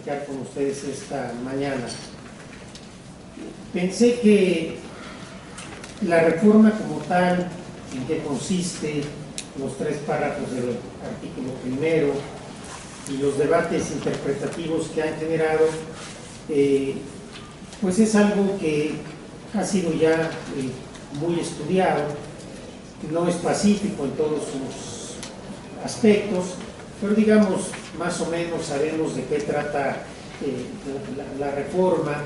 platicar con ustedes esta mañana. Pensé que la reforma como tal, en qué consiste, los 3 párrafos del artículo primero y los debates interpretativos que han generado, pues es algo que ha sido ya muy estudiado, no es pacífico en todos sus aspectos, pero digamos, más o menos sabemos de qué trata la reforma,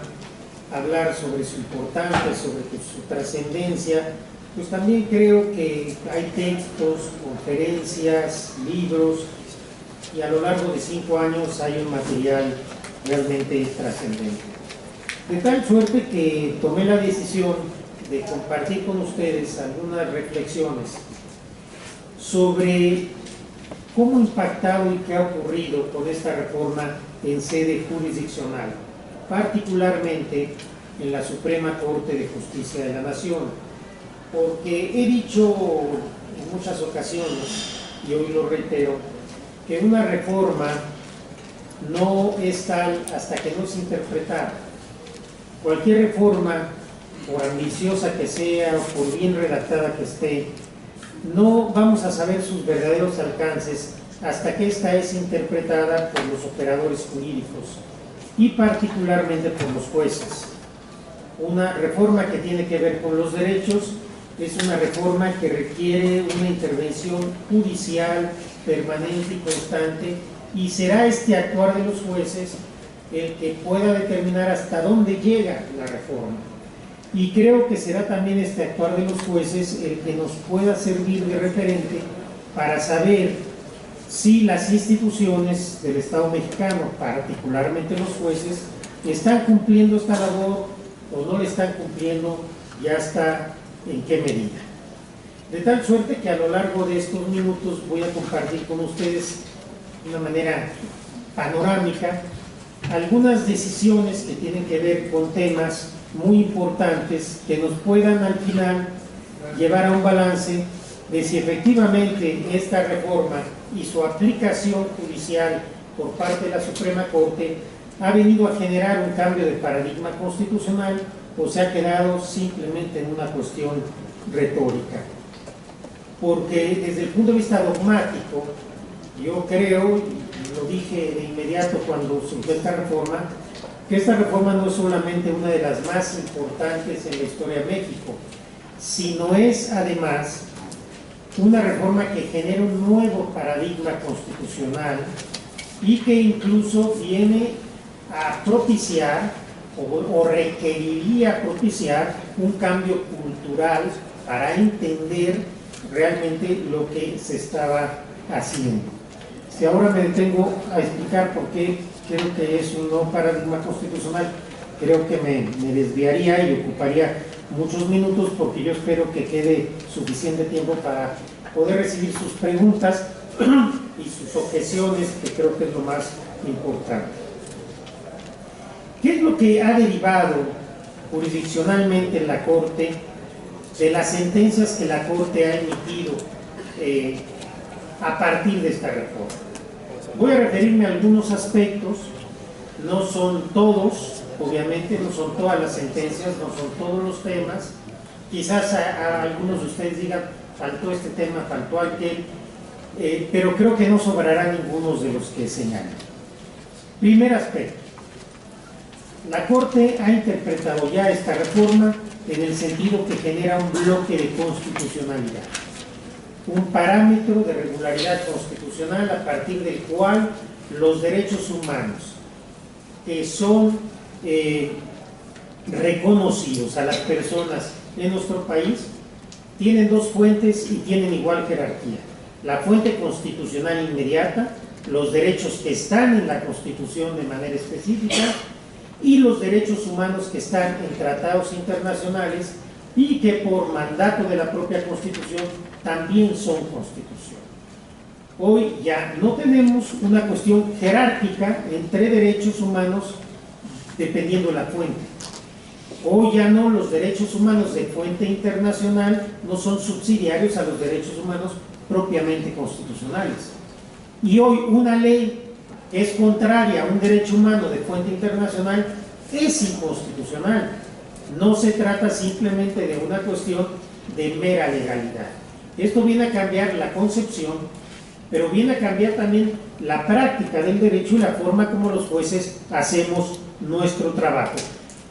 hablar sobre su importancia, sobre su trascendencia. Pues también creo que hay textos, conferencias, libros, y a lo largo de 5 años hay un material realmente trascendente. De tal suerte que tomé la decisión de compartir con ustedes algunas reflexiones sobre cómo ha impactado y qué ha ocurrido con esta reforma en sede jurisdiccional, particularmente en la Suprema Corte de Justicia de la Nación. Porque he dicho en muchas ocasiones, y hoy lo reitero, que una reforma no es tal hasta que no es interpretada. Cualquier reforma, por ambiciosa que sea o por bien redactada que esté, no vamos a saber sus verdaderos alcances hasta que ésta es interpretada por los operadores jurídicos y particularmente por los jueces. Una reforma que tiene que ver con los derechos es una reforma que requiere una intervención judicial permanente y constante, y será este actuar de los jueces el que pueda determinar hasta dónde llega la reforma. Y creo que será también este actuar de los jueces el que nos pueda servir de referente para saber si las instituciones del Estado mexicano, particularmente los jueces, están cumpliendo esta labor o no le están cumpliendo, y hasta en qué medida. De tal suerte que a lo largo de estos minutos voy a compartir con ustedes de una manera panorámica algunas decisiones que tienen que ver con temas muy importantes que nos puedan al final llevar a un balance de si efectivamente esta reforma y su aplicación judicial por parte de la Suprema Corte ha venido a generar un cambio de paradigma constitucional o se ha quedado simplemente en una cuestión retórica. Porque desde el punto de vista dogmático, yo creo, y lo dije de inmediato cuando surgió esta reforma, que esta reforma no es solamente una de las más importantes en la historia de México, sino es además una reforma que genera un nuevo paradigma constitucional y que incluso viene a propiciar o requeriría propiciar un cambio cultural para entender realmente lo que se estaba haciendo. Si ahora me detengo a explicar por qué creo que es un nuevo paradigma constitucional, creo que me desviaría y ocuparía muchos minutos, porque yo espero que quede suficiente tiempo para poder recibir sus preguntas y sus objeciones, que creo que es lo más importante. ¿Qué es lo que ha derivado jurisdiccionalmente en la Corte de las sentencias que la Corte ha emitido a partir de esta reforma? Voy a referirme a algunos aspectos, no son todos, obviamente, no son todas las sentencias, no son todos los temas. Quizás a algunos de ustedes digan, faltó este tema, faltó aquel, pero creo que no sobrará ninguno de los que señalan. Primer aspecto. La Corte ha interpretado ya esta reforma en el sentido que genera un bloque de constitucionalidad, un parámetro de regularidad constitucional a partir del cual los derechos humanos que son reconocidos a las personas en nuestro país tienen 2 fuentes y tienen igual jerarquía: la fuente constitucional inmediata, los derechos que están en la Constitución de manera específica, y los derechos humanos que están en tratados internacionales y que por mandato de la propia Constitución también son Constitución. Hoy ya no tenemos una cuestión jerárquica entre derechos humanos dependiendo de la fuente. Hoy ya no, los derechos humanos de fuente internacional no son subsidiarios a los derechos humanos propiamente constitucionales. Y hoy una ley es contraria a un derecho humano de fuente internacional, es inconstitucional. No se trata simplemente de una cuestión de mera legalidad. Esto viene a cambiar la concepción, pero viene a cambiar también la práctica del derecho y la forma como los jueces hacemos nuestro trabajo.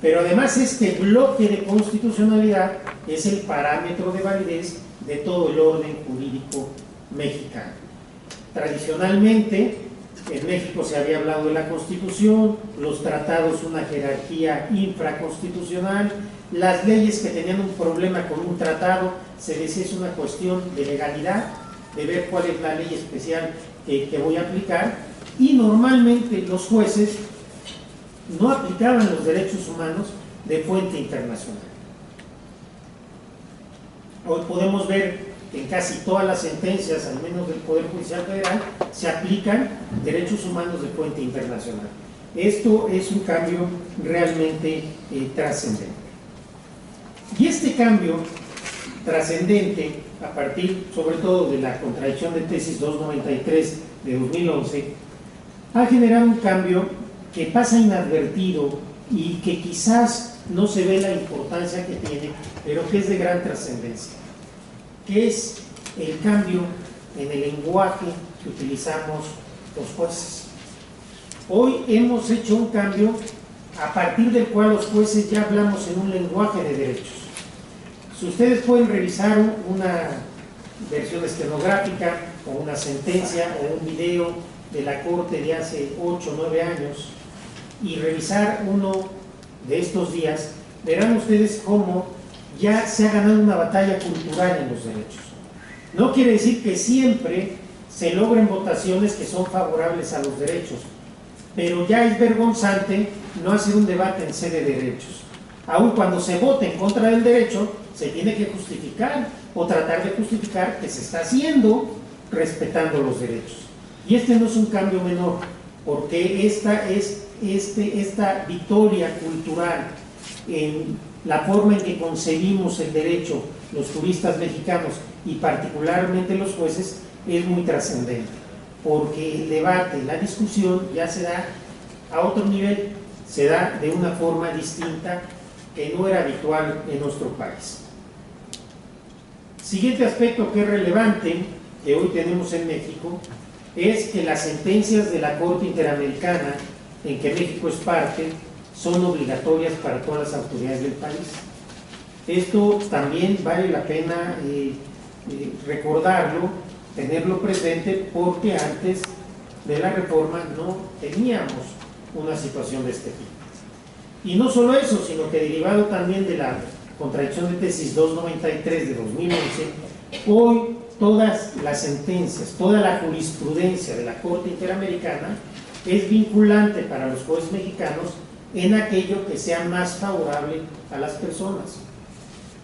Pero además este bloque de constitucionalidad es el parámetro de validez de todo el orden jurídico mexicano. Tradicionalmente, en México se había hablado de la Constitución, los tratados una jerarquía infraconstitucional, las leyes que tenían un problema con un tratado se decía es una cuestión de legalidad, de ver cuál es la ley especial que voy a aplicar, y normalmente los jueces no aplicaban los derechos humanos de fuente internacional. Hoy podemos ver que en casi todas las sentencias, al menos del Poder Judicial Federal, se aplican derechos humanos de fuente internacional. Esto es un cambio realmente trascendente. Y este cambio trascendente, a partir sobre todo de la contradicción de tesis 293 de 2011, ha generado un cambio que pasa inadvertido y que quizás no se ve la importancia que tiene, pero que es de gran trascendencia, que es el cambio en el lenguaje que utilizamos los jueces. Hoy hemos hecho un cambio a partir del cual los jueces ya hablamos en un lenguaje de derechos. Si ustedes pueden revisar una versión estenográfica o una sentencia o un video de la Corte de hace 8 o 9 años y revisar uno de estos días, verán ustedes cómo ya se ha ganado una batalla cultural en los derechos. No quiere decir que siempre se logren votaciones que son favorables a los derechos, pero ya es vergonzante no hacer un debate en sede de derechos. Aun cuando se vote en contra del derecho, se tiene que justificar o tratar de justificar que se está haciendo respetando los derechos. Y este no es un cambio menor, porque esta victoria cultural en la forma en que concebimos el derecho, los juristas mexicanos y particularmente los jueces, es muy trascendente, porque el debate, la discusión ya se da a otro nivel, se da de una forma distinta que no era habitual en nuestro país. Siguiente aspecto que es relevante, que hoy tenemos en México, es que las sentencias de la Corte Interamericana, en que México es parte, son obligatorias para todas las autoridades del país. Esto también vale la pena recordarlo, tenerlo presente, porque antes de la reforma no teníamos una situación de este tipo. Y no solo eso, sino que derivado también de la contradicción de tesis 293 de 2011, hoy todas las sentencias, toda la jurisprudencia de la Corte Interamericana es vinculante para los jueces mexicanos en aquello que sea más favorable a las personas.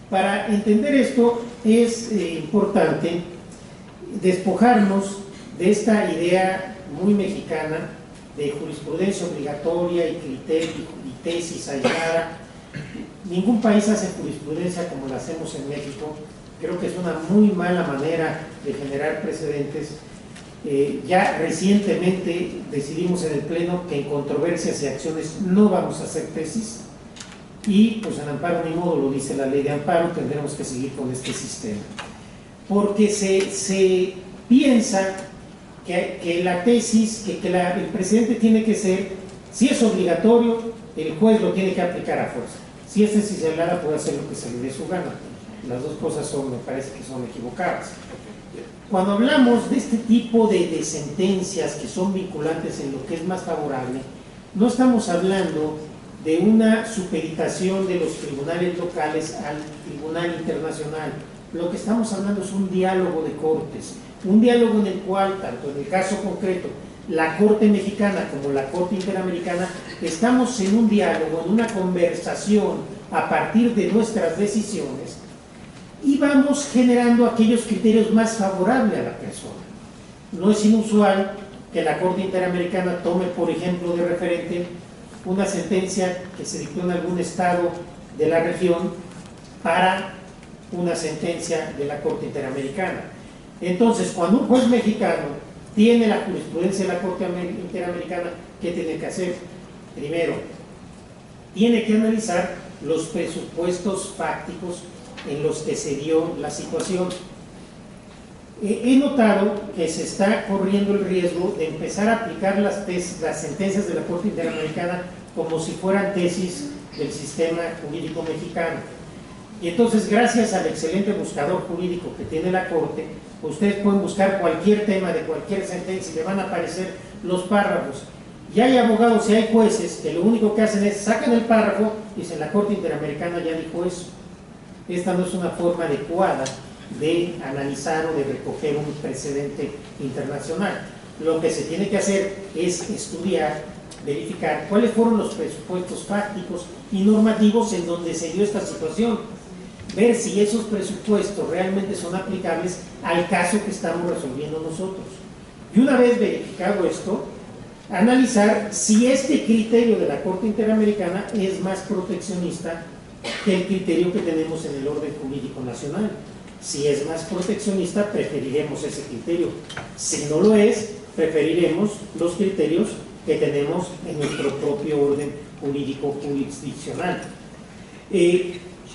Para entender esto es importante despojarnos de esta idea muy mexicana de jurisprudencia obligatoria y criterio y tesis aislada. Ningún país hace jurisprudencia como la hacemos en México. Creo que es una muy mala manera de generar precedentes. Ya recientemente decidimos en el Pleno que en controversias y acciones no vamos a hacer tesis, y pues en amparo ni modo, lo dice la ley de amparo, tendremos que seguir con este sistema, porque se piensa que la tesis, el presidente tiene que ser, si es obligatorio, el juez lo tiene que aplicar a fuerza. Si es tesis aislada, puede hacer lo que se le dé su gana. Las dos cosas me parece que son equivocadas. Cuando hablamos de este tipo de sentencias que son vinculantes en lo que es más favorable, no estamos hablando de una supeditación de los tribunales locales al tribunal internacional. Lo que estamos hablando es un diálogo de cortes, un diálogo en el cual, tanto en el caso concreto, la Corte Mexicana como la Corte Interamericana, estamos en un diálogo, en una conversación a partir de nuestras decisiones, y vamos generando aquellos criterios más favorables a la persona. No es inusual que la Corte Interamericana tome, por ejemplo, de referente una sentencia que se dictó en algún estado de la región para una sentencia de la Corte Interamericana. Entonces, cuando un juez mexicano tiene la jurisprudencia de la Corte Interamericana. ¿Qué tiene que hacer? Primero, tiene que analizar los presupuestos fácticos en los que se dio la situación. He notado que se está corriendo el riesgo de empezar a aplicar las sentencias de la Corte Interamericana como si fueran tesis del sistema jurídico mexicano. Y entonces, gracias al excelente buscador jurídico que tiene la Corte, ustedes pueden buscar cualquier tema de cualquier sentencia y le van a aparecer los párrafos. Y hay abogados y hay jueces que lo único que hacen es sacan el párrafo y dicen: la Corte Interamericana ya dijo eso. Esta no es una forma adecuada de analizar o de recoger un precedente internacional. Lo que se tiene que hacer es estudiar, verificar cuáles fueron los presupuestos fácticos y normativos en donde se dio esta situación, ver si esos presupuestos realmente son aplicables al caso que estamos resolviendo nosotros. Y una vez verificado esto, analizar si este criterio de la Corte Interamericana es más proteccionista que el criterio que tenemos en el orden jurídico nacional. Si es más proteccionista, preferiremos ese criterio. Si no lo es, preferiremos los criterios que tenemos en nuestro propio orden jurídico jurisdiccional,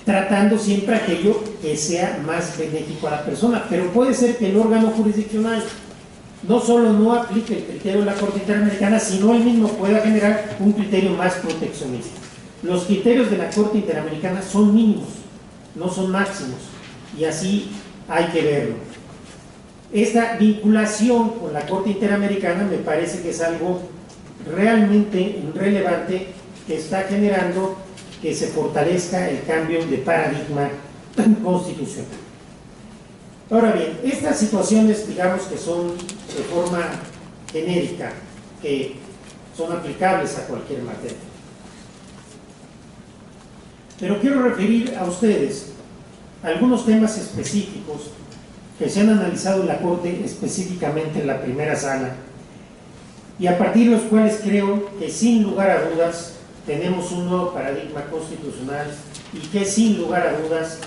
tratando siempre aquello que sea más benéfico a la persona. Pero puede ser que el órgano jurisdiccional no solo no aplique el criterio de la Corte Interamericana, sino él mismo pueda generar un criterio más proteccionista. Los criterios de la Corte Interamericana son mínimos, no son máximos, y así hay que verlo. Esta vinculación con la Corte Interamericana me parece que es algo realmente relevante, que está generando que se fortalezca el cambio de paradigma constitucional. Ahora bien, estas situaciones, digamos que son de forma genérica, que son aplicables a cualquier materia. Pero quiero referir a ustedes algunos temas específicos que se han analizado en la Corte, específicamente en la primera sala, y a partir de los cuales creo que sin lugar a dudas tenemos un nuevo paradigma constitucional y que sin lugar a dudas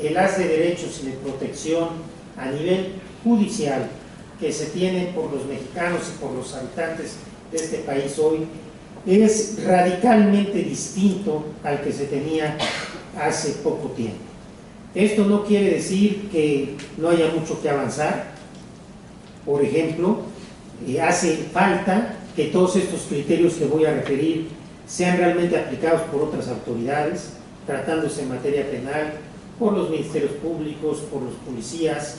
el haz de derechos y de protección a nivel judicial que se tiene por los mexicanos y por los habitantes de este país hoy es radicalmente distinto al que se tenía hace poco tiempo. Esto no quiere decir que no haya mucho que avanzar. Por ejemplo, hace falta que todos estos criterios que voy a referir sean realmente aplicados por otras autoridades, tratándose en materia penal, por los ministerios públicos, por los policías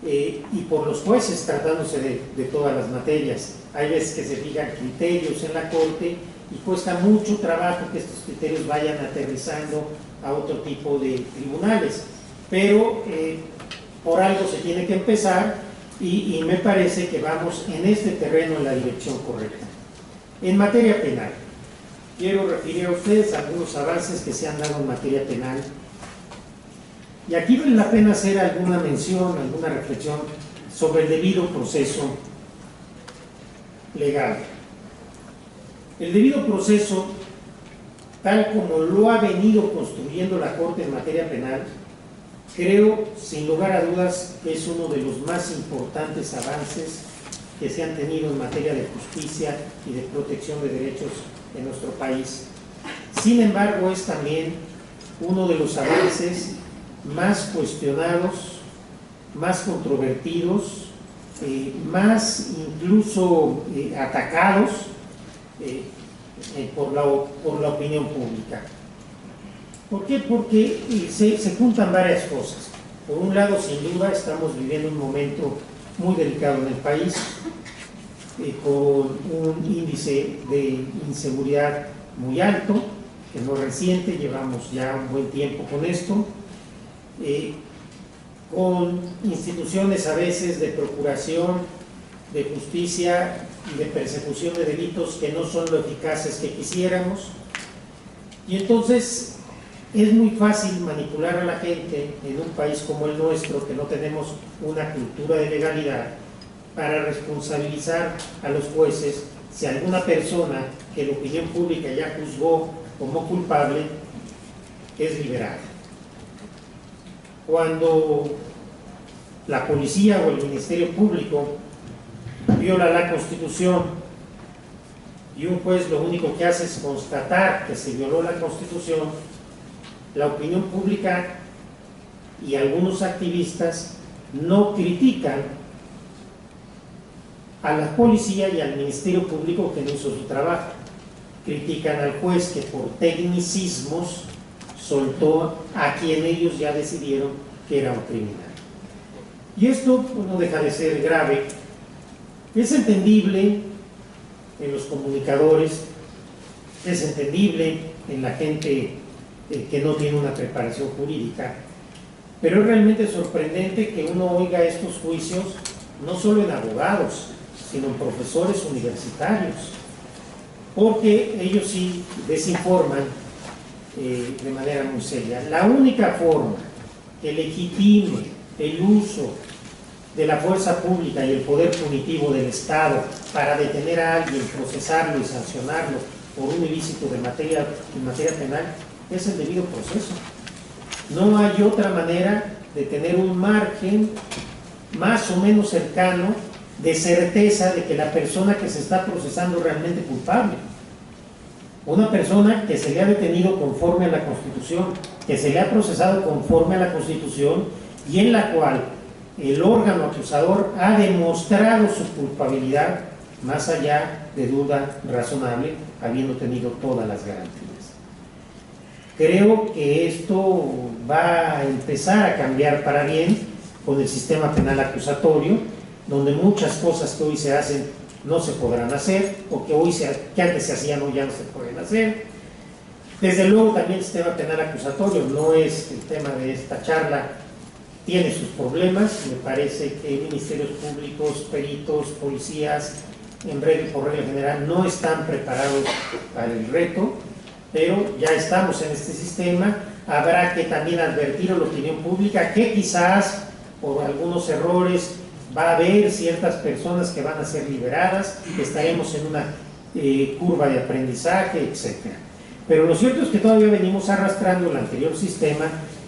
y por los jueces, tratándose de todas las materias. Hay veces que se fijan criterios en la Corte y cuesta mucho trabajo que estos criterios vayan aterrizando a otro tipo de tribunales, pero por algo se tiene que empezar y me parece que vamos en este terreno en la dirección correcta. En materia penal, quiero referir a ustedes algunos avances que se han dado en materia penal, y aquí vale la pena hacer alguna mención, alguna reflexión sobre el debido proceso legal. El debido proceso, tal como lo ha venido construyendo la Corte en materia penal, creo, sin lugar a dudas, que es uno de los más importantes avances que se han tenido en materia de justicia y de protección de derechos en nuestro país. Sin embargo, es también uno de los avances más cuestionados, más controvertidos, más incluso atacados por la opinión pública. ¿Por qué? Porque se juntan varias cosas. Por un lado, sin duda, estamos viviendo un momento muy delicado en el país, con un índice de inseguridad muy alto, que no es reciente, llevamos ya un buen tiempo con esto, con instituciones a veces de procuración, de justicia y de persecución de delitos que no son lo eficaces que quisiéramos, y entonces es muy fácil manipular a la gente en un país como el nuestro, que no tenemos una cultura de legalidad, para responsabilizar a los jueces si alguna persona que la opinión pública ya juzgó como culpable es liberada. Cuando la policía o el Ministerio Público viola la Constitución y un juez lo único que hace es constatar que se violó la Constitución, la opinión pública y algunos activistas no critican a la policía y al Ministerio Público que no hizo su trabajo. Critican al juez que por tecnicismos soltó a quien ellos ya decidieron que era un criminal. Y esto pues, no deja de ser grave. Es entendible en los comunicadores, es entendible en la gente que no tiene una preparación jurídica, pero es realmente sorprendente que uno oiga estos juicios no solo en abogados, sino en profesores universitarios, porque ellos sí desinforman de manera muy seria. La única forma que legitime el uso de la fuerza pública y el poder punitivo del Estado para detener a alguien, procesarlo y sancionarlo por un ilícito en materia penal es el debido proceso. No hay otra manera de tener un margen más o menos cercano de certeza de que la persona que se está procesando es realmente culpable. Una persona que se le ha detenido conforme a la Constitución, que se le ha procesado conforme a la Constitución y en la cual el órgano acusador ha demostrado su culpabilidad más allá de duda razonable, habiendo tenido todas las garantías. Creo que esto va a empezar a cambiar para bien con el sistema penal acusatorio, donde muchas cosas que hoy se hacen no se podrán hacer, o que antes se hacían hoy ya no se pueden hacer. Desde luego también el sistema penal acusatorio no es el tema de esta charla, tiene sus problemas. Me parece que ministerios públicos, peritos, policías, por regla general, no están preparados para el reto, pero ya estamos en este sistema. Habrá que también advertir a la opinión pública que quizás por algunos errores va a haber ciertas personas que van a ser liberadas, que estaremos en una curva de aprendizaje, etc. Pero lo cierto es que todavía venimos arrastrando el anterior sistema,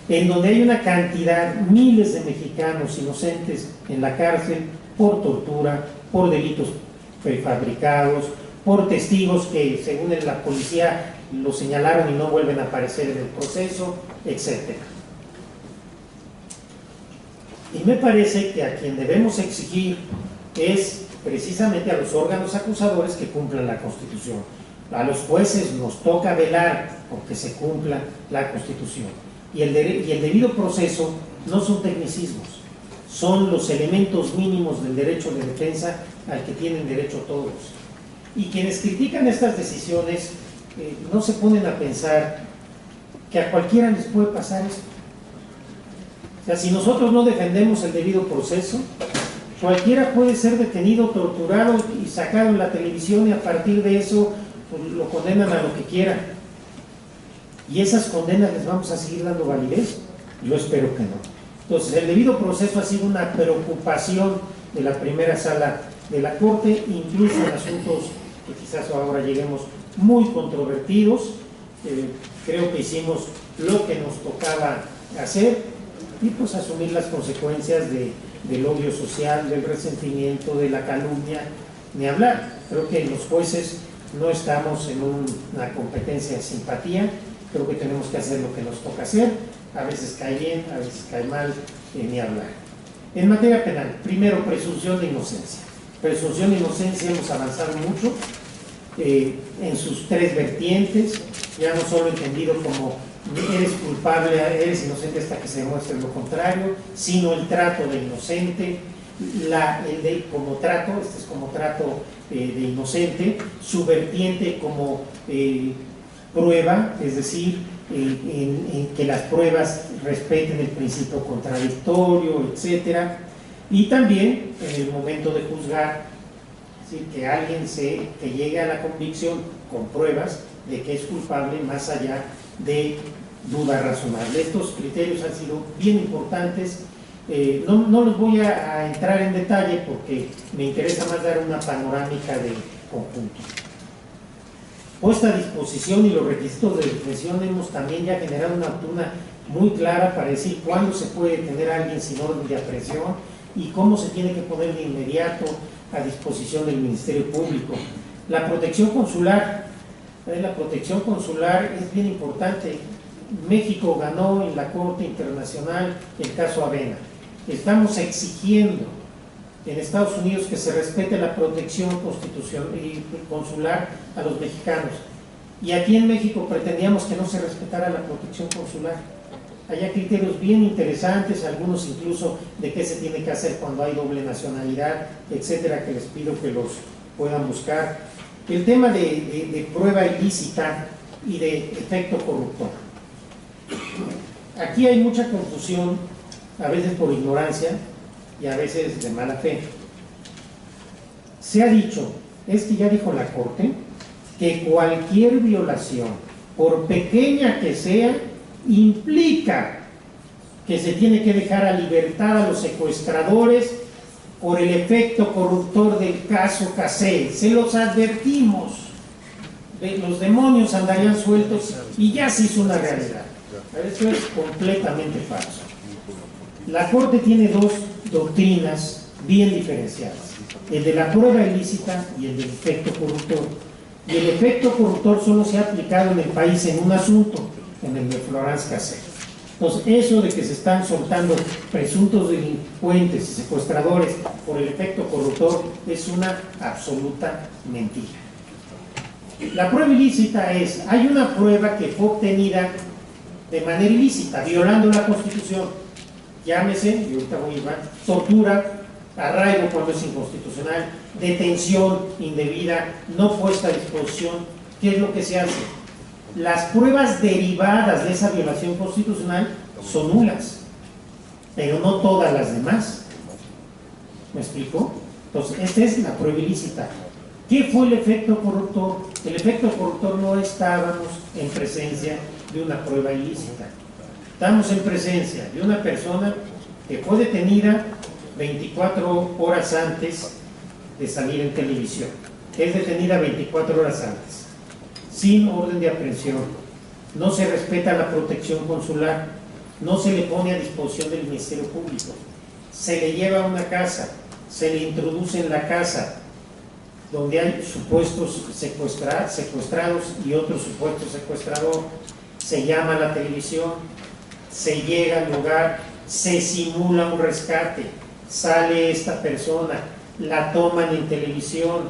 en donde hay una cantidad, miles de mexicanos inocentes en la cárcel por tortura, por delitos prefabricados, por testigos que según la policía lo señalaron y no vuelven a aparecer en el proceso, etc. Y me parece que a quien debemos exigir es precisamente a los órganos acusadores que cumplan la Constitución. A los jueces nos toca velar porque se cumpla la Constitución. Y el debido proceso no son tecnicismos, son los elementos mínimos del derecho de defensa al que tienen derecho todos. Y quienes critican estas decisiones no se ponen a pensar que a cualquiera les puede pasar esto. O sea, si nosotros no defendemos el debido proceso, cualquiera puede ser detenido, torturado y sacado en la televisión, y a partir de eso pues, lo condenan a lo que quieran. Y esas condenas les vamos a seguir dando validez. Yo espero que no. Entonces, el debido proceso ha sido una preocupación de la primera sala de la Corte, incluso en asuntos que quizás ahora lleguemos muy controvertidos. Creo que hicimos lo que nos tocaba hacer y pues asumir las consecuencias del odio social, del resentimiento, de la calumnia, ni hablar. Creo que los jueces no estamos en una competencia de simpatía, creo que tenemos que hacer lo que nos toca hacer, a veces cae bien, a veces cae mal, ni hablar. En materia penal, primero, presunción de inocencia. Presunción de inocencia hemos avanzado mucho en sus tres vertientes, ya no solo entendido como eres culpable, eres inocente hasta que se demuestre lo contrario, sino el trato de inocente, como trato, este es como trato de inocente, su vertiente como prueba, es decir, en que las pruebas respeten el principio contradictorio, etcétera, y también en el momento de juzgar, ¿sí? Que alguien que llegue a la convicción con pruebas de que es culpable más allá de duda razonable. Estos criterios han sido bien importantes. No los voy a entrar en detalle porque me interesa más dar una panorámica del conjunto. Puesta a disposición y los requisitos de detención, hemos también ya generado una tuna muy clara para decir cuándo se puede detener a alguien sin orden de aprehensión y cómo se tiene que poner de inmediato a disposición del Ministerio Público. La protección consular es bien importante. México ganó en la Corte Internacional el caso Avena. Estamos exigiendo en Estados Unidos que se respete la protección constitucional y consular a los mexicanos. Y aquí en México pretendíamos que no se respetara la protección consular. Hay criterios bien interesantes, algunos incluso de qué se tiene que hacer cuando hay doble nacionalidad, etcétera, que les pido que los puedan buscar. El tema de prueba ilícita y de efecto corruptor. Aquí hay mucha confusión, a veces por ignorancia y a veces de mala fe. Se ha dicho, es que ya dijo la Corte, que cualquier violación, por pequeña que sea, implica que se tiene que dejar a libertad a los secuestradores por el efecto corruptor del caso Casey. Se los advertimos, los demonios andarían sueltos y ya se hizo una realidad. Eso es completamente falso. La Corte tiene dos doctrinas bien diferenciadas, el de la prueba ilícita y el del efecto corruptor. Y el efecto corruptor solo se ha aplicado en el país en un asunto, en el de Florence Cassé. Entonces, eso de que se están soltando presuntos delincuentes y secuestradores por el efecto corruptor es una absoluta mentira. La prueba ilícita es, hay una prueba que fue obtenida de manera ilícita, violando la Constitución, llámese, y ahorita voy a ir más, tortura, arraigo cuando es inconstitucional, detención indebida, no puesta a disposición. ¿Qué es lo que se hace? Las pruebas derivadas de esa violación constitucional son nulas, pero no todas las demás. ¿Me explico? Entonces, esta es la prueba ilícita. ¿Qué fue el efecto corruptor? El efecto corruptor no estábamos en presencia de una prueba ilícita. Estamos en presencia de una persona que fue detenida 24 horas antes de salir en televisión. Es detenida 24 horas antes, sin orden de aprehensión. No se respeta la protección consular, no se le pone a disposición del Ministerio Público. Se le lleva a una casa, se le introduce en la casa, donde hay supuestos secuestrados y otros supuestos secuestradores. Se llama a la televisión, se llega al lugar, se simula un rescate, sale esta persona, la toman en televisión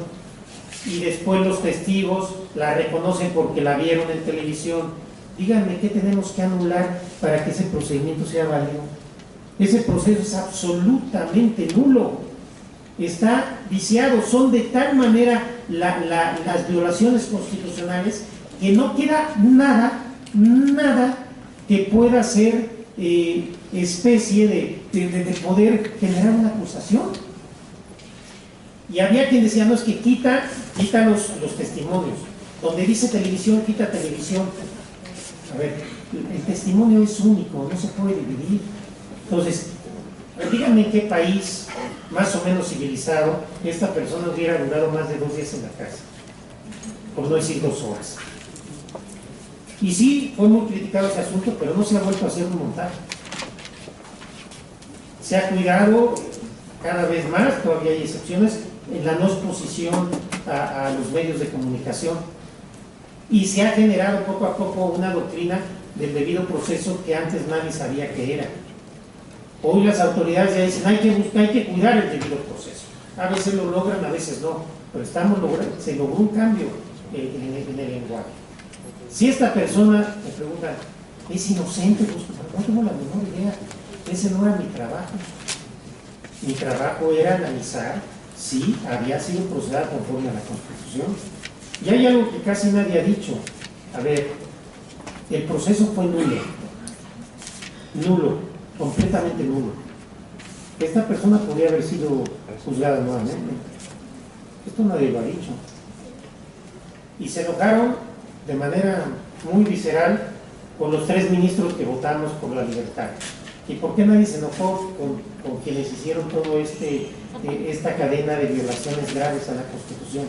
y después los testigos la reconocen porque la vieron en televisión. Díganme, ¿qué tenemos que anular para que ese procedimiento sea válido? Ese proceso es absolutamente nulo, está viciado. Son de tal manera las violaciones constitucionales que no queda nada que pueda ser especie de poder generar una acusación. Y había quien decía, no, es que quita los testimonios, donde dice televisión, quita televisión. A ver, el testimonio es único, no se puede dividir. Entonces, díganme en qué país más o menos civilizado esta persona hubiera durado más de 2 días en la cárcel, por no decir 2 horas. Y sí, fue muy criticado ese asunto, pero no se ha vuelto a hacer un montaje. Se ha cuidado cada vez más, todavía hay excepciones, en la no exposición a los medios de comunicación. Y se ha generado poco a poco una doctrina del debido proceso que antes nadie sabía que era. Hoy las autoridades ya dicen, hay que cuidar el debido proceso. A veces lo logran, a veces no, pero se logró un cambio en el lenguaje. Si esta persona, me pregunta, es inocente, pues no tengo la menor idea. Ese no era mi trabajo. Mi trabajo era analizar si había sido procesada conforme a la Constitución. Y hay algo que casi nadie ha dicho. A ver, el proceso fue nulo, completamente nulo. Esta persona podría haber sido juzgada nuevamente. Esto nadie lo ha dicho. Y se enojaron de manera muy visceral con los 3 ministros que votamos por la libertad. ¿Y por qué nadie se enojó con quienes hicieron todo esta cadena de violaciones graves a la Constitución?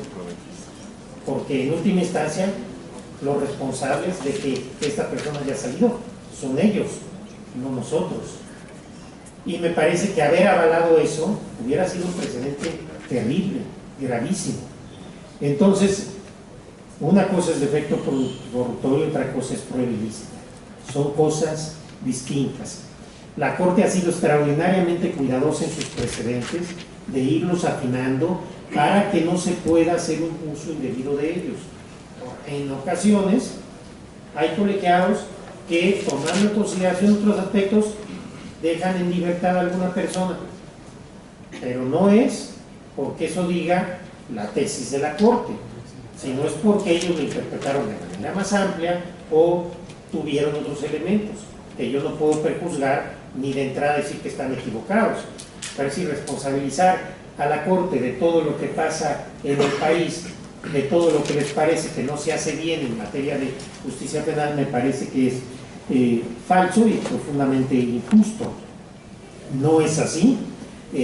Porque en última instancia los responsables de que esta persona haya salido son ellos, no nosotros. Y me parece que haber avalado eso hubiera sido un precedente terrible, gravísimo. Entonces, una cosa es defecto corruptorio y otra cosa es prueba ilícita. Son cosas distintas. La Corte ha sido extraordinariamente cuidadosa en sus precedentes de irlos afinando para que no se pueda hacer un uso indebido de ellos. En ocasiones hay colegiados que, tomando en consideración otros aspectos, dejan en libertad a alguna persona, pero no es porque eso diga la tesis de la Corte, sino es porque ellos lo interpretaron de manera más amplia o tuvieron otros elementos que yo no puedo prejuzgar ni de entrada decir que están equivocados. Parece irresponsabilizar a la Corte de todo lo que pasa en el país, de todo lo que les parece que no se hace bien en materia de justicia penal, me parece que es falso y profundamente injusto. No es así.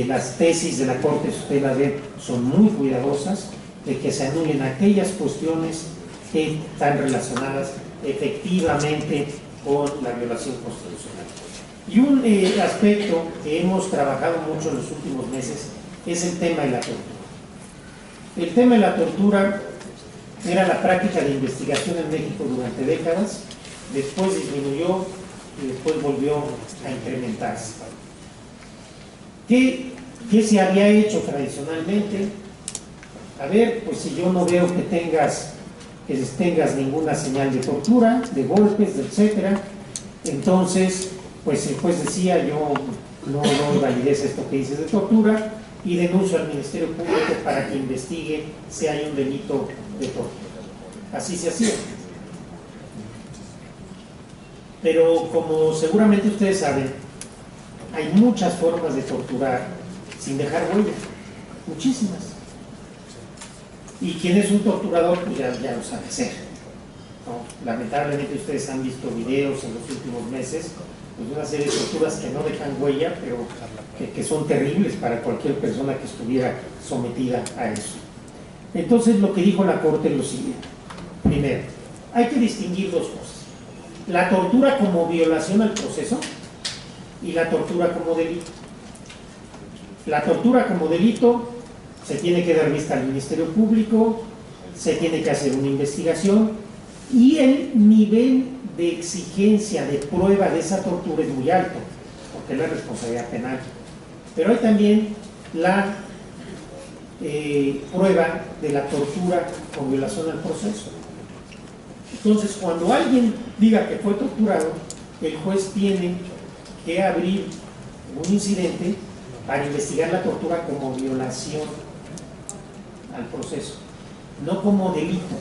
Las tesis de la Corte, si usted las ve, son muy cuidadosas de que se anulen aquellas cuestiones que están relacionadas efectivamente con la violación constitucional. Y un aspecto que hemos trabajado mucho en los últimos meses es el tema de la tortura. El tema de la tortura era la práctica de investigación en México durante décadas, después disminuyó y después volvió a incrementarse. ¿Qué se había hecho tradicionalmente? A ver, pues si yo no veo que tengas ninguna señal de tortura, de golpes, etcétera, entonces, pues el juez decía, yo no validez esto que dices de tortura y denuncio al Ministerio Público para que investigue si hay un delito de tortura. Así se hacía. Pero como seguramente ustedes saben, hay muchas formas de torturar sin dejar huella, muchísimas. Y quien es un torturador, pues ya lo sabe hacer, ¿no? Lamentablemente ustedes han visto videos en los últimos meses, pues una serie de torturas que no dejan huella, pero que son terribles para cualquier persona que estuviera sometida a eso. Entonces lo que dijo la Corte es lo siguiente. Primero, hay que distinguir dos cosas: la tortura como violación al proceso y la tortura como delito. La tortura como delito se tiene que dar vista al Ministerio Público, se tiene que hacer una investigación y el nivel de exigencia de prueba de esa tortura es muy alto, porque es la responsabilidad penal. Pero hay también la prueba de la tortura con violación al proceso. Entonces, cuando alguien diga que fue torturado, el juez tiene que abrir un incidente para investigar la tortura como violación al proceso, no como delito.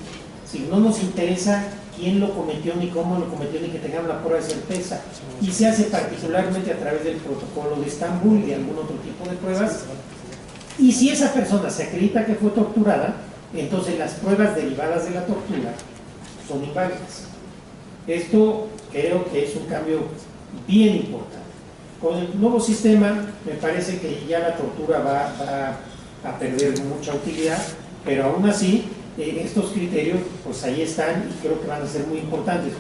Si no nos interesa quién lo cometió, ni cómo lo cometió, ni que tengamos la prueba de certeza, y se hace particularmente a través del protocolo de Estambul y de algún otro tipo de pruebas. Y si esa persona se acredita que fue torturada, entonces las pruebas derivadas de la tortura son inválidas. Esto creo que es un cambio bien importante. Con el nuevo sistema me parece que ya la tortura va a perder mucha utilidad, pero aún así estos criterios pues ahí están y creo que van a ser muy importantes,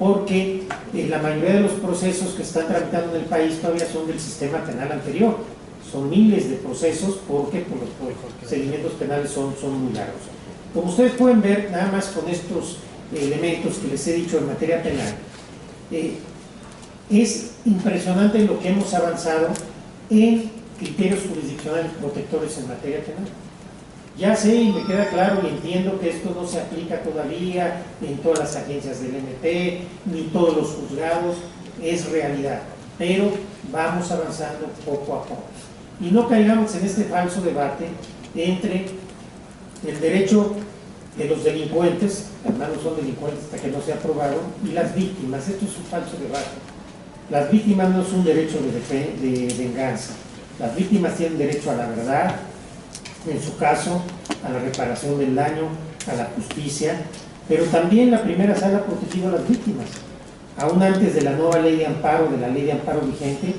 porque la mayoría de los procesos que están tramitando en el país todavía son del sistema penal anterior. Son miles de procesos porque pues, los procedimientos penales son muy largos. Como ustedes pueden ver, nada más con estos elementos que les he dicho en materia penal, es impresionante lo que hemos avanzado en criterios jurisdiccionales protectores en materia penal. Ya sé y me queda claro y entiendo que esto no se aplica todavía en todas las agencias del MP, ni todos los juzgados, es realidad, pero vamos avanzando poco a poco. Y no caigamos en este falso debate entre el derecho de los delincuentes, además no son delincuentes hasta que no sea aprobado, y las víctimas. Esto es un falso debate. Las víctimas no es un derecho de venganza. Las víctimas tienen derecho a la verdad, en su caso, a la reparación del daño, a la justicia, pero también la primera sala ha protegido a las víctimas. Aún antes de la nueva ley de amparo, de la ley de amparo vigente,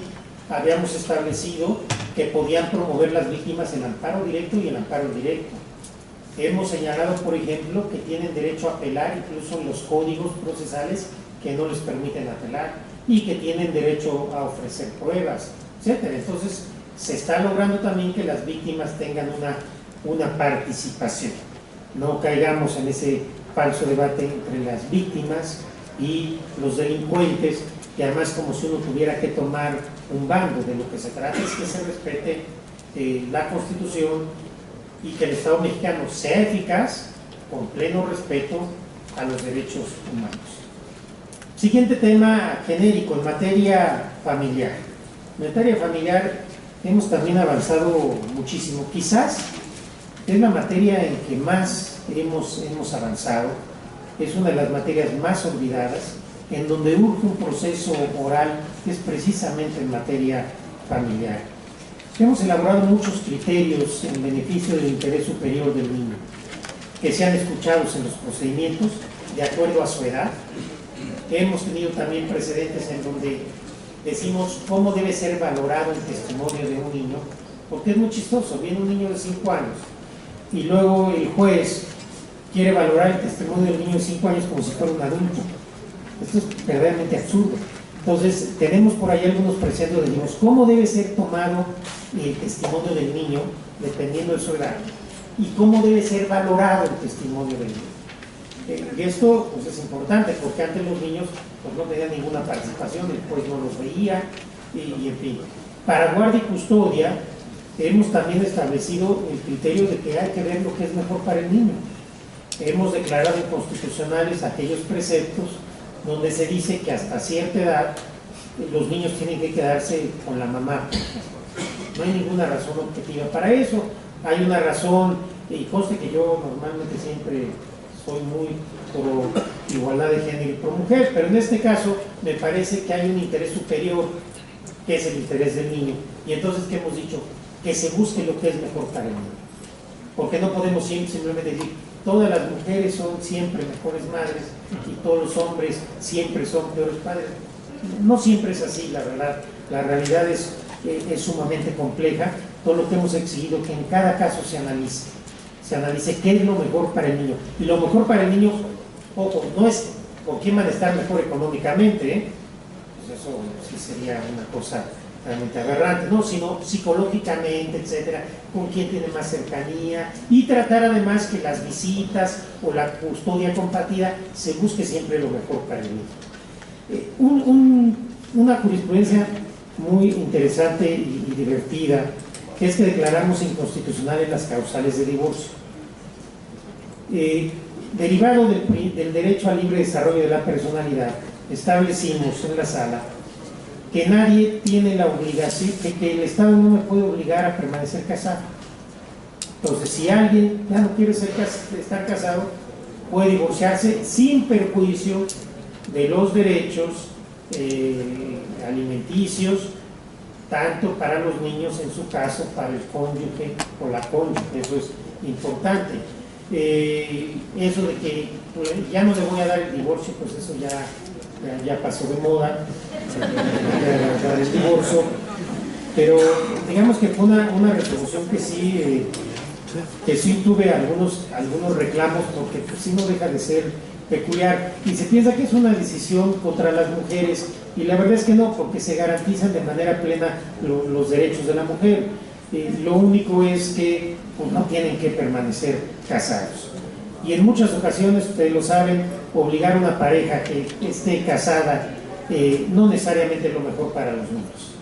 habíamos establecido que podían promover las víctimas el amparo directo y el amparo indirecto. Hemos señalado, por ejemplo, que tienen derecho a apelar incluso en los códigos procesales que no les permiten apelar, y que tienen derecho a ofrecer pruebas, etcétera. Entonces, se está logrando también que las víctimas tengan una participación. No caigamos en ese falso debate entre las víctimas y los delincuentes, que además como si uno tuviera que tomar un bando. De lo que se trata es que se respete la Constitución y que el Estado mexicano sea eficaz con pleno respeto a los derechos humanos. Siguiente tema genérico, en materia familiar. En materia familiar hemos también avanzado muchísimo. Quizás es la materia en que más hemos avanzado, es una de las materias más olvidadas, en donde urge un proceso oral que es precisamente en materia familiar. Hemos elaborado muchos criterios en beneficio del interés superior del niño, que sean escuchados en los procedimientos de acuerdo a su edad. Hemos tenido también precedentes en donde decimos cómo debe ser valorado el testimonio de un niño, porque es muy chistoso. Viene un niño de 5 años y luego el juez quiere valorar el testimonio del niño de 5 años como si fuera un adulto. Esto es verdaderamente absurdo. Entonces, tenemos por ahí algunos preceptos, decimos cómo debe ser tomado el testimonio del niño, dependiendo de su edad, y cómo debe ser valorado el testimonio del niño. Y esto pues, es importante, porque antes los niños pues, no tenían ninguna participación, el juez no los veía, y en fin. Para guardia y custodia, hemos también establecido el criterio de que hay que ver lo que es mejor para el niño. Hemos declarado inconstitucionales aquellos preceptos donde se dice que hasta cierta edad los niños tienen que quedarse con la mamá. No hay ninguna razón objetiva para eso. Hay una razón, y conste que yo normalmente siempre soy muy por igualdad de género y por mujer, pero en este caso me parece que hay un interés superior, que es el interés del niño. Y entonces, ¿qué hemos dicho? Que se busque lo que es mejor para el niño. Porque no podemos simplemente decir todas las mujeres son siempre mejores madres y todos los hombres siempre son peores padres. No siempre es así, la verdad. La realidad es sumamente compleja. Todo lo que hemos exigido que en cada caso se analice qué es lo mejor para el niño. Y lo mejor para el niño, ojo, no es con quién van a estar mejor económicamente, pues eso sí sería una cosa realmente aberrante, no, sino psicológicamente, etcétera, con quién tiene más cercanía, y tratar además que las visitas o la custodia compartida se busque siempre lo mejor para el niño. Una jurisprudencia muy interesante y divertida es que declaramos inconstitucionales las causales de divorcio. Derivado del derecho al libre desarrollo de la personalidad, establecimos en la sala que nadie tiene la obligación, que el Estado no me puede obligar a permanecer casado. Entonces, si alguien ya no quiere estar casado, puede divorciarse sin perjuicio de los derechos alimenticios, tanto para los niños, en su caso, para el cónyuge o la cónyuge. Eso es importante. Eso de que pues, ya no le voy a dar el divorcio, pues eso ya pasó de moda, el divorcio, pero digamos que fue una resolución que sí tuve algunos reclamos, porque pues, sí no deja de ser peculiar, y se piensa que es una decisión contra las mujeres, y la verdad es que no, porque se garantizan de manera plena los derechos de la mujer. Lo único es que pues, no tienen que permanecer casados. Y en muchas ocasiones, ustedes lo saben, obligar a una pareja que esté casada no necesariamente es lo mejor para los niños.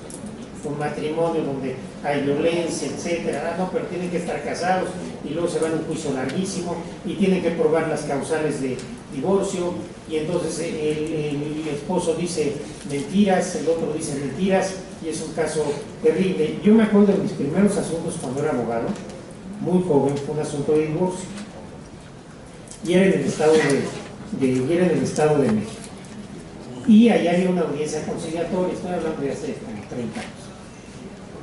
Un matrimonio donde hay violencia, etcétera, no, pero tienen que estar casados y luego se van a un juicio larguísimo y tienen que probar las causales de divorcio, y entonces el esposo dice mentiras, el otro dice mentiras, y es un caso terrible. Yo me acuerdo de mis primeros asuntos cuando era abogado, muy joven, fue un asunto de divorcio, y era en el estado de México, y allá había una audiencia conciliatoria, estoy hablando de hace como 30 años.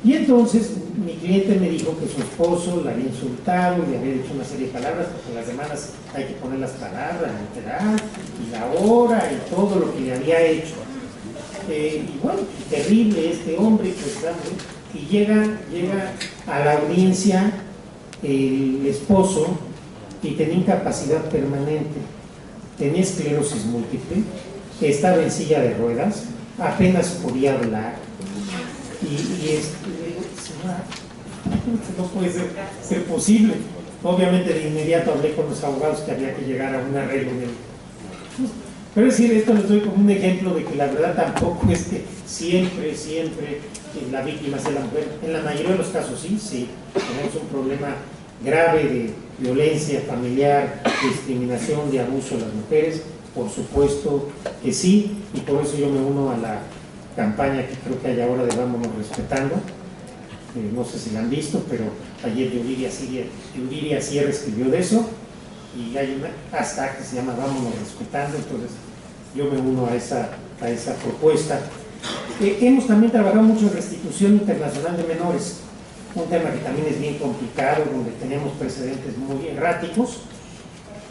Y entonces mi cliente me dijo que su esposo la había insultado, le había dicho una serie de palabras, porque en las demandas hay que poner las palabras, literal, y la hora, y todo lo que le había hecho. Y bueno, terrible este hombre, pues, y llega a la audiencia el esposo, y tenía incapacidad permanente, tenía esclerosis múltiple, estaba en silla de ruedas, apenas podía hablar. le digo, señora, no puede ser posible. Obviamente de inmediato hablé con los abogados que había que llegar a un arreglo en el... Pero es decir, esto les doy como un ejemplo de que la verdad tampoco es que siempre la víctima sea la mujer. En la mayoría de los casos sí, tenemos un problema grave de violencia familiar, de discriminación, de abuso de las mujeres, por supuesto que sí, y por eso yo me uno a la campaña que creo que hay ahora de Vámonos Respetando. No sé si la han visto, pero ayer Yuriria Sierra escribió de eso, y hay una hashtag que se llama Vámonos Respetando, entonces yo me uno a esa propuesta. Hemos también trabajado mucho en restitución internacional de menores, un tema que también es bien complicado, donde tenemos precedentes muy erráticos,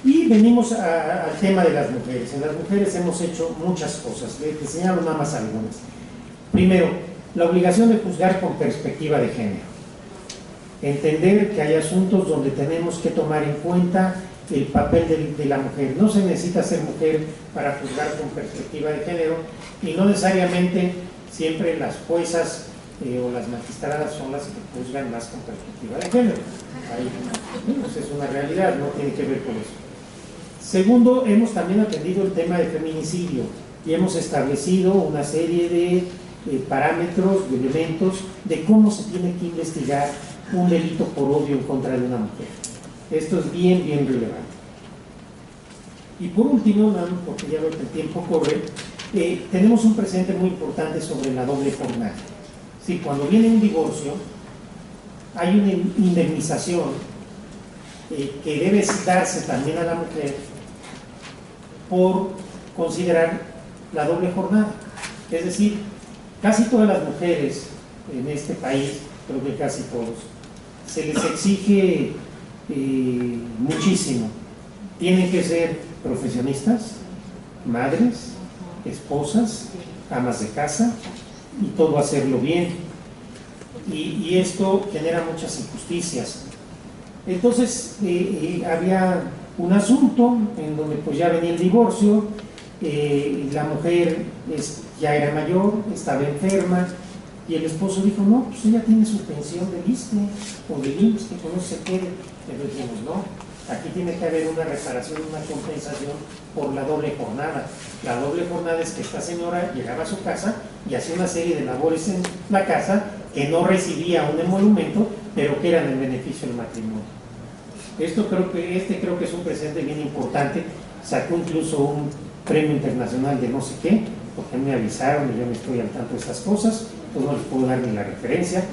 y venimos al tema de las mujeres. En las mujeres hemos hecho muchas cosas, les señalo nada más algunas. Primero, la obligación de juzgar con perspectiva de género. Entender que hay asuntos donde tenemos que tomar en cuenta el papel de la mujer. No se necesita ser mujer para juzgar con perspectiva de género, y no necesariamente siempre las juezas o las magistradas son las que juzgan más con perspectiva de género. Ahí, pues es una realidad, no tiene que ver con eso. Segundo, hemos también atendido el tema de feminicidio y hemos establecido una serie de parámetros, de elementos de cómo se tiene que investigar un delito por odio en contra de una mujer. Esto es bien relevante. Y por último, porque ya veo que el tiempo corre, tenemos un precedente muy importante sobre la doble jornada. Sí, cuando viene un divorcio, hay una indemnización que debe darse también a la mujer por considerar la doble jornada. Es decir, casi todas las mujeres en este país, creo que casi todos, se les exige muchísimo. Tienen que ser profesionistas, madres, esposas, amas de casa, y todo hacerlo bien. Y esto genera muchas injusticias. Entonces había un asunto en donde pues ya venía el divorcio, la mujer ya era mayor, estaba enferma, y el esposo dijo, no, pues ella tiene su pensión de ISSSTE o del IMSS, que con eso se quede. Pero dijimos, no, aquí tiene que haber una reparación, una compensación por la doble jornada. La doble jornada es que esta señora llegaba a su casa y hacía una serie de labores en la casa que no recibía un emolumento, pero que eran en beneficio del matrimonio. Creo que es un precedente bien importante. Sacó incluso un premio internacional de no sé qué, porque me avisaron y yo no estoy al tanto de esas cosas, pues no les puedo dar ni la referencia,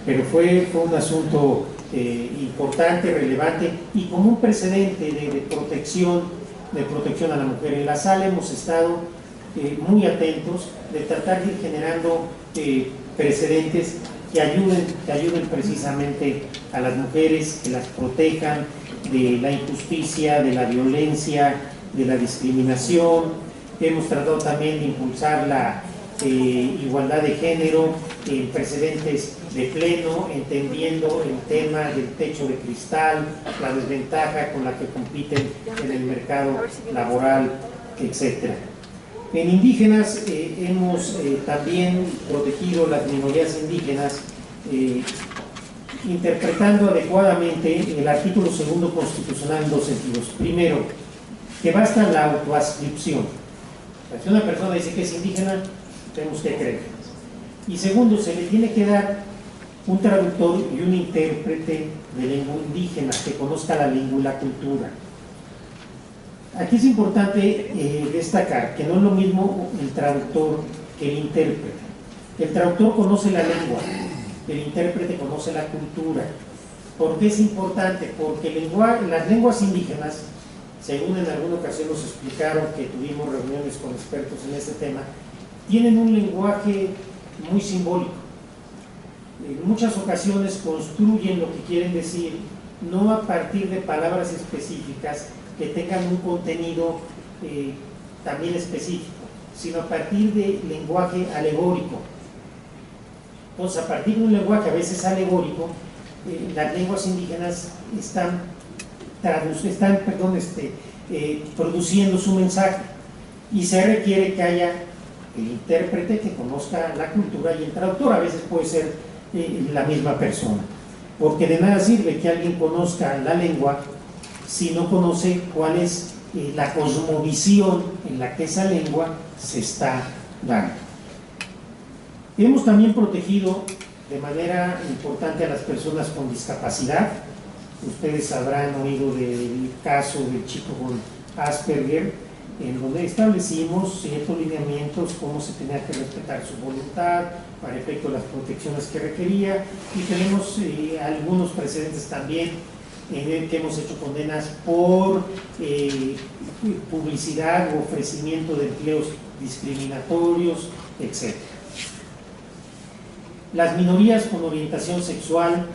pero fue un asunto importante, relevante, y como un precedente de protección a la mujer. En la sala hemos estado muy atentos de tratar de ir generando precedentes que ayuden precisamente a las mujeres, que las protejan de la injusticia, de la violencia, de la discriminación. Hemos tratado también de impulsar la igualdad de género en precedentes de pleno, entendiendo el tema del techo de cristal, la desventaja con la que compiten en el mercado laboral, etc. En indígenas hemos también protegido las minorías indígenas, interpretando adecuadamente el artículo 2 constitucional en dos sentidos. Primero, que basta la autoascripción. Si una persona dice que es indígena, tenemos que creer. Y segundo, se le tiene que dar un traductor y un intérprete de lengua indígena que conozca la lengua y la cultura. Aquí es importante destacar que no es lo mismo el traductor que el intérprete. El traductor conoce la lengua, el intérprete conoce la cultura. ¿Por qué es importante? Porque las lenguas indígenas, según en alguna ocasión nos explicaron que tuvimos reuniones con expertos en este tema, tienen un lenguaje muy simbólico. En muchas ocasiones construyen lo que quieren decir no a partir de palabras específicas que tengan un contenido también específico, sino a partir de lenguaje alegórico. Entonces, a partir de un lenguaje a veces alegórico, las lenguas indígenas están produciendo su mensaje, y se requiere que haya el intérprete que conozca la cultura y el traductor, a veces puede ser la misma persona, porque de nada sirve que alguien conozca la lengua si no conoce cuál es la cosmovisión en la que esa lengua se está dando. Hemos también protegido de manera importante a las personas con discapacidad. Ustedes habrán oído del caso del chico con Asperger, en donde establecimos ciertos lineamientos, cómo se tenía que respetar su voluntad, para efecto de las protecciones que requería, y tenemos algunos precedentes también en el que hemos hecho condenas por publicidad o ofrecimiento de empleos discriminatorios, etc. Las minorías con orientación sexual,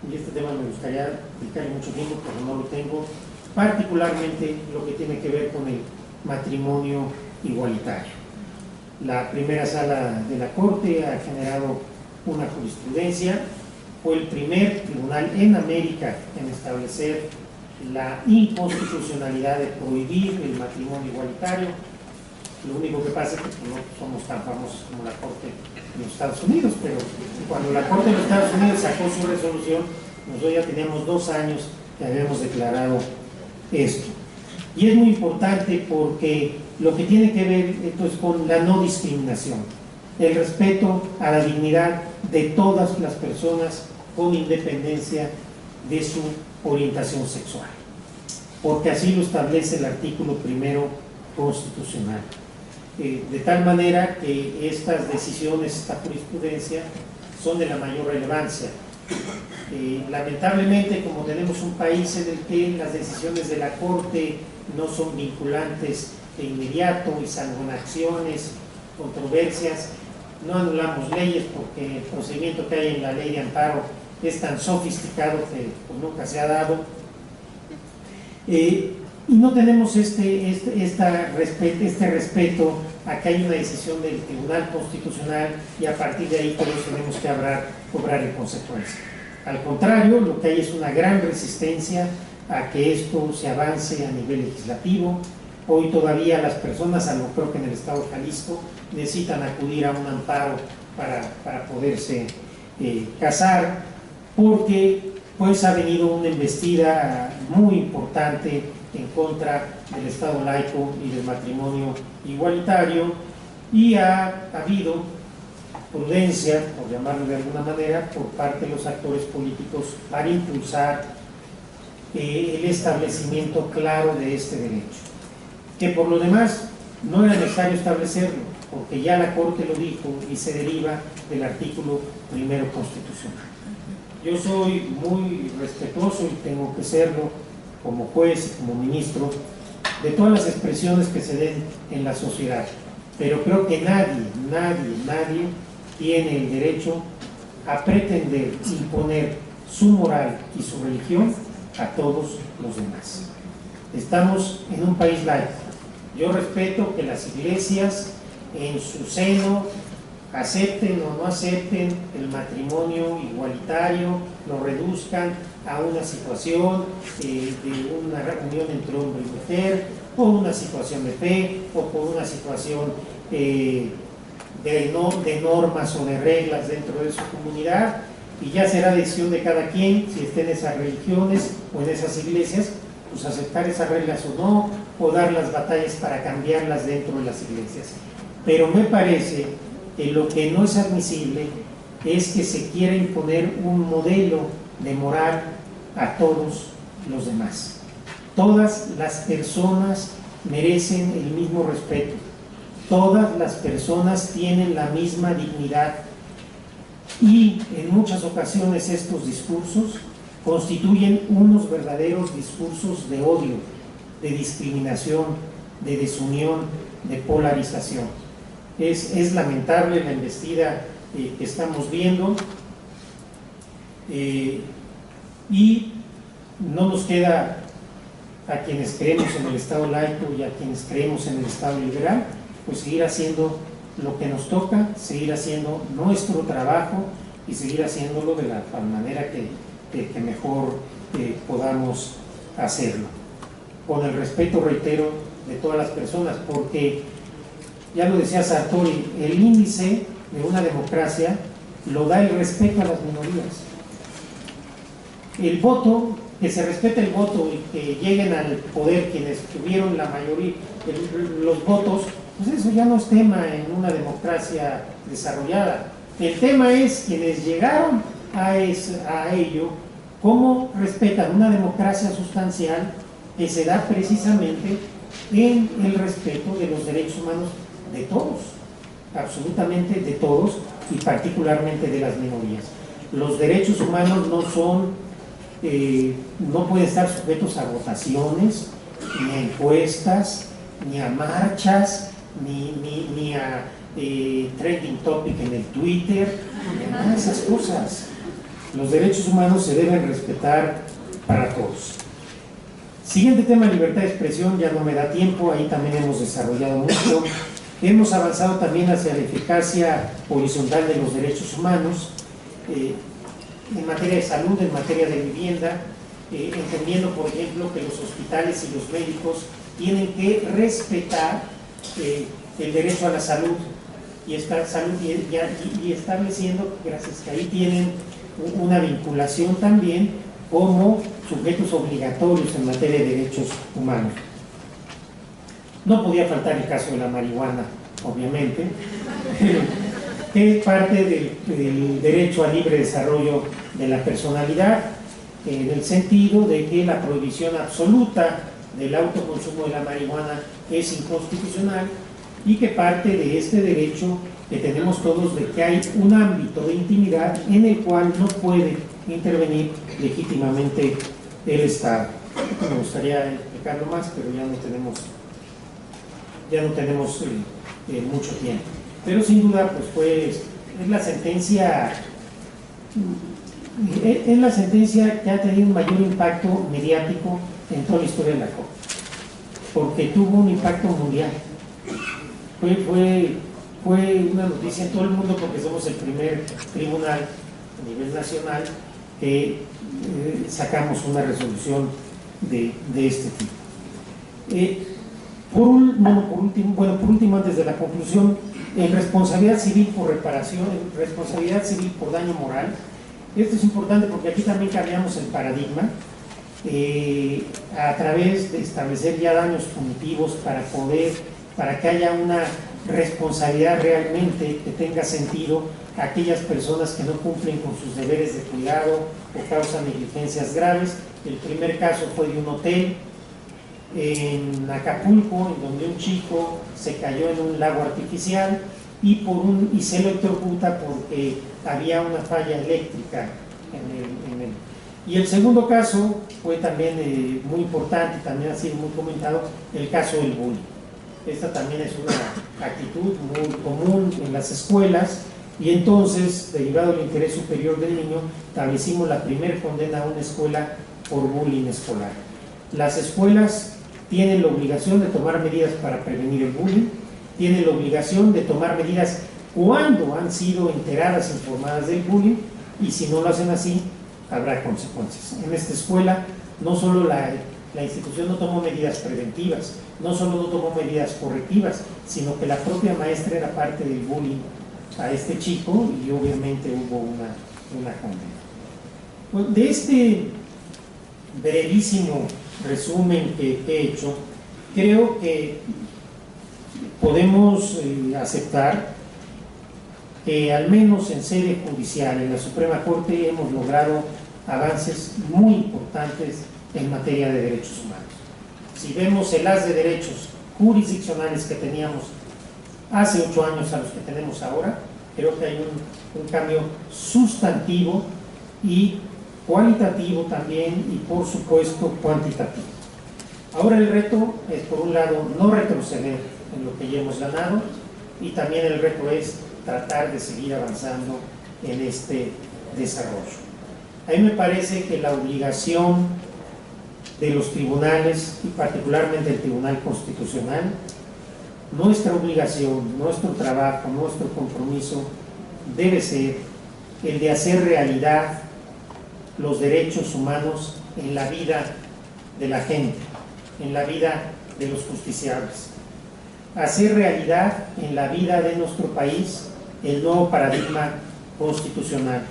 y este tema me gustaría dedicarle mucho tiempo, pero no lo tengo, particularmente lo que tiene que ver con el matrimonio igualitario. La primera sala de la Corte ha generado una jurisprudencia, fue el primer tribunal en América en establecer la inconstitucionalidad de prohibir el matrimonio igualitario. Lo único que pasa es que no somos tan famosos como la Corte en los Estados Unidos, pero cuando la Corte de los Estados Unidos sacó su resolución, nosotros ya teníamos 2 años que habíamos declarado esto. Y es muy importante porque lo que tiene que ver esto es con la no discriminación, el respeto a la dignidad de todas las personas con independencia de su orientación sexual, porque así lo establece el artículo 1 constitucional. De tal manera que estas decisiones, esta jurisprudencia, son de la mayor relevancia. Lamentablemente, como tenemos un país en el que las decisiones de la Corte no son vinculantes de inmediato y salvo en acciones, controversias, no anulamos leyes porque el procedimiento que hay en la ley de amparo es tan sofisticado que pues, nunca se ha dado. Y no tenemos este respeto a que hay una decisión del Tribunal Constitucional y a partir de ahí todos tenemos que obrar en consecuencia. Al contrario, lo que hay es una gran resistencia a que esto se avance a nivel legislativo. Hoy todavía las personas, salvo creo que en el estado de Jalisco, necesitan acudir a un amparo para poderse casar, porque pues ha venido una embestida muy importante en contra del Estado laico y del matrimonio igualitario, y ha habido prudencia, por llamarlo de alguna manera, por parte de los actores políticos para impulsar el establecimiento claro de este derecho, que por lo demás no era necesario establecerlo, porque ya la Corte lo dijo y se deriva del artículo 1 constitucional. Yo soy muy respetuoso y tengo que serlo como juez y como ministro de todas las expresiones que se den en la sociedad, pero creo que nadie tiene el derecho a pretender imponer su moral y su religión a todos los demás. Estamos en un país laico. Yo respeto que las iglesias en su seno acepten o no acepten el matrimonio igualitario, lo reduzcan a una situación de una unión entre hombre y mujer, por una situación de fe, o por una situación de normas o de reglas dentro de su comunidad, y ya será decisión de cada quien, si está en esas religiones o en esas iglesias, pues aceptar esas reglas o no, o dar las batallas para cambiarlas dentro de las iglesias. Pero me parece que lo que no es admisible es que se quiera imponer un modelo de moral a todos los demás. Todas las personas merecen el mismo respeto, todas las personas tienen la misma dignidad, y en muchas ocasiones estos discursos constituyen unos verdaderos discursos de odio, de discriminación, de desunión, de polarización. Es lamentable la embestida que estamos viendo, y no nos queda, a quienes creemos en el Estado laico y a quienes creemos en el Estado liberal, pues seguir haciendo lo que nos toca, seguir haciendo nuestro trabajo y seguir haciéndolo de la manera que mejor podamos hacerlo, con el respeto, reitero, de todas las personas, porque ya lo decía Sartori, el índice de una democracia lo da el respeto a las minorías. El voto, que se respete el voto y que lleguen al poder quienes tuvieron la mayoría, los votos, pues eso ya no es tema en una democracia desarrollada. El tema es quienes llegaron a ello, cómo respetan una democracia sustancial que se da precisamente en el respeto de los derechos humanos de todos, absolutamente de todos, y particularmente de las minorías. Los derechos humanos no son, no pueden estar sujetos a votaciones, ni a encuestas, ni a marchas, ni a trending topic en el Twitter, ni a nada de esas cosas. Los derechos humanos se deben respetar para todos. Siguiente tema, libertad de expresión, ya no me da tiempo, ahí también hemos desarrollado mucho. Hemos avanzado también hacia la eficacia horizontal de los derechos humanos, en materia de salud, en materia de vivienda, entendiendo, por ejemplo, que los hospitales y los médicos tienen que respetar el derecho a la salud y estableciendo, gracias, que ahí tienen una vinculación también como sujetos obligatorios en materia de derechos humanos. No podía faltar el caso de la marihuana, obviamente, que es parte del derecho al libre desarrollo de la personalidad, en el sentido de que la prohibición absoluta del autoconsumo de la marihuana es inconstitucional y que parte de este derecho que tenemos todos de que hay un ámbito de intimidad en el cual no puede intervenir legítimamente el Estado. Me gustaría explicarlo más, pero ya no tenemos mucho tiempo. Pero sin duda, pues es la sentencia que ha tenido un mayor impacto mediático en toda la historia de la Corte, porque tuvo un impacto mundial. Fue una noticia en todo el mundo porque somos el primer tribunal a nivel nacional que sacamos una resolución de este tipo. Por último, antes de la conclusión, en responsabilidad civil por reparación, en responsabilidad civil por daño moral, esto es importante porque aquí también cambiamos el paradigma a través de establecer ya daños punitivos para que haya una responsabilidad realmente que tenga sentido a aquellas personas que no cumplen con sus deberes de cuidado o causan negligencias graves. El primer caso fue de un hotel en Acapulco, en donde un chico se cayó en un lago artificial y se lo electrocuta porque había una falla eléctrica en él. Y el segundo caso fue también muy importante, también ha sido muy comentado, el caso del bullying. Esta también es una actitud muy común en las escuelas y entonces, derivado del interés superior del niño, establecimos la primera condena a una escuela por bullying escolar. Las escuelas tienen la obligación de tomar medidas para prevenir el bullying, tienen la obligación de tomar medidas cuando han sido enteradas, informadas del bullying, y si no lo hacen así, habrá consecuencias. En esta escuela, no solo la institución no tomó medidas preventivas, no solo no tomó medidas correctivas, sino que la propia maestra era parte del bullying a este chico y obviamente hubo una condena. Pues de este brevísimo resumen que he hecho, creo que podemos aceptar que al menos en sede judicial, en la Suprema Corte, hemos logrado avances muy importantes en materia de derechos humanos. Si vemos el haz de derechos jurisdiccionales que teníamos hace 8 años a los que tenemos ahora, creo que hay un cambio sustantivo y cualitativo también y por supuesto cuantitativo. Ahora el reto es, por un lado, no retroceder en lo que ya hemos ganado y también el reto es tratar de seguir avanzando en este desarrollo. A mí me parece que la obligación de los tribunales y particularmente el Tribunal Constitucional, nuestra obligación, nuestro trabajo, nuestro compromiso debe ser el de hacer realidad los derechos humanos en la vida de la gente, en la vida de los justiciables. hacer realidad en la vida de nuestro país el nuevo paradigma constitucional,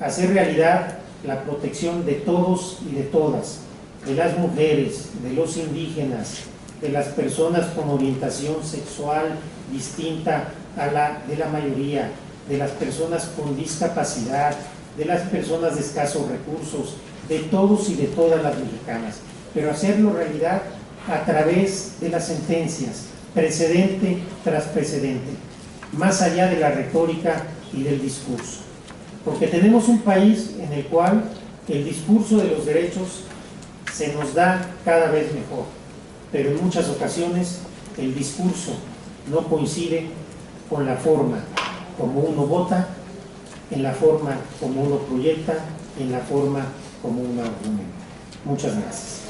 hacer realidad la protección de todos y de todas, de las mujeres, de los indígenas, de las personas con orientación sexual distinta a la de la mayoría, de las personas con discapacidad, de las personas de escasos recursos, de todos y de todas las mexicanas, pero hacerlo realidad a través de las sentencias, precedente tras precedente, más allá de la retórica y del discurso. Porque tenemos un país en el cual el discurso de los derechos se nos da cada vez mejor, pero en muchas ocasiones el discurso no coincide con la forma como uno vota, en la forma como uno proyecta, en la forma como uno argumenta. Muchas gracias.